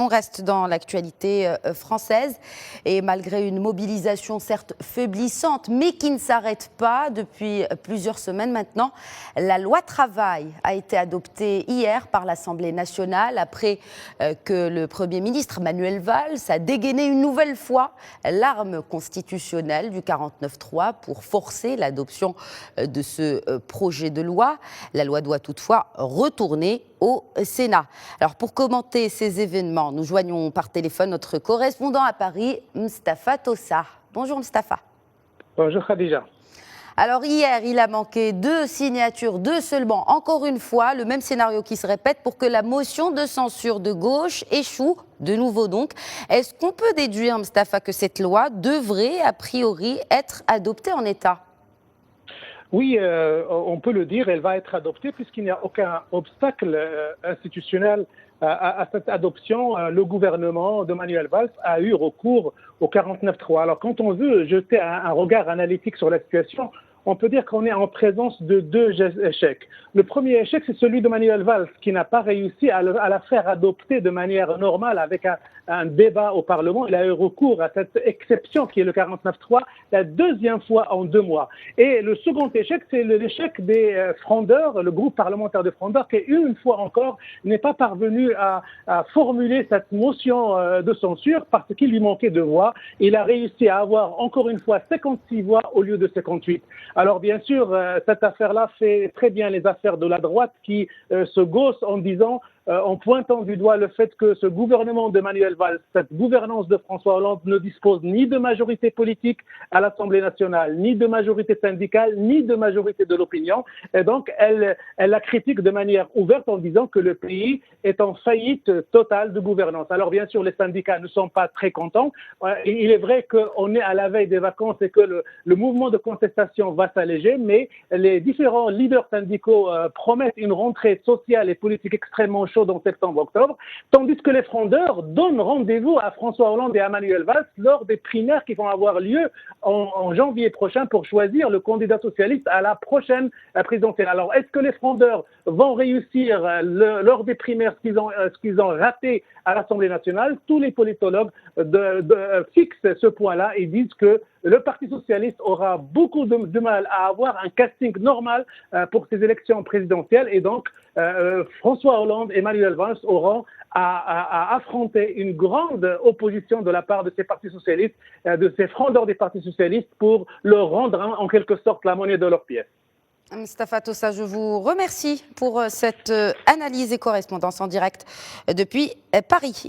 On reste dans l'actualité française et malgré une mobilisation certes faiblissante mais qui ne s'arrête pas depuis plusieurs semaines maintenant, la loi travail a été adoptée hier par l'Assemblée nationale après que le Premier ministre Manuel Valls a dégainé une nouvelle fois l'arme constitutionnelle du 49.3 pour forcer l'adoption de ce projet de loi. La loi doit toutefois retourner au Sénat. Alors pour commenter ces événements, nous joignons par téléphone notre correspondant à Paris, Mustapha Tossa. Bonjour Mustapha. Bonjour Khadija. Alors hier, il a manqué 2 signatures, 2 seulement. Encore une fois, le même scénario qui se répète pour que la motion de censure de gauche échoue de nouveau donc. Est-ce qu'on peut déduire, Mustapha, que cette loi devrait a priori être adoptée en état ? Oui, on peut le dire, elle va être adoptée puisqu'il n'y a aucun obstacle institutionnel à cette adoption. Le gouvernement de Manuel Valls a eu recours au 49.3. Alors quand on veut jeter un regard analytique sur la situation, on peut dire qu'on est en présence de 2 échecs. Le premier échec, c'est celui de Manuel Valls, qui n'a pas réussi à la faire adopter de manière normale avec un débat au Parlement. Il a eu recours à cette exception qui est le 49.3, la 2e fois en 2 mois. Et le second échec, c'est l'échec des frondeurs, le groupe parlementaire de frondeurs, qui une fois encore n'est pas parvenu à formuler cette motion de censure parce qu'il lui manquait de voix. Il a réussi à avoir encore une fois 56 voix au lieu de 58. Alors bien sûr, cette affaire-là fait très bien les affaires de la droite qui se gaussent en disant, en pointant du doigt le fait que ce gouvernement de Manuel Valls, cette gouvernance de François Hollande ne dispose ni de majorité politique à l'Assemblée nationale, ni de majorité syndicale, ni de majorité de l'opinion. Et donc, elle la critique de manière ouverte en disant que le pays est en faillite totale de gouvernance. Alors bien sûr, les syndicats ne sont pas très contents. Il est vrai qu'on est à la veille des vacances et que le mouvement de contestation va s'alléger, mais les différents leaders syndicaux promettent une rentrée sociale et politique extrêmement chaude en septembre-octobre, tandis que les frondeurs donnent rendez-vous à François Hollande et à Manuel Valls lors des primaires qui vont avoir lieu en janvier prochain pour choisir le candidat socialiste à la prochaine présidentielle. Alors, est-ce que les frondeurs vont réussir lors des primaires ce qu'ils ont raté à l'Assemblée nationale? Tous les politologues fixent ce point-là et disent que le Parti socialiste aura beaucoup de mal à avoir un casting normal pour ces élections présidentielles et donc François Hollande et Manuel Valls auront à affronter une grande opposition de la part de ces partis socialistes, de ces frondeurs des partis socialistes pour leur rendre en quelque sorte la monnaie de leur pièce. Mustapha Tossa, je vous remercie pour cette analyse et correspondance en direct depuis Paris.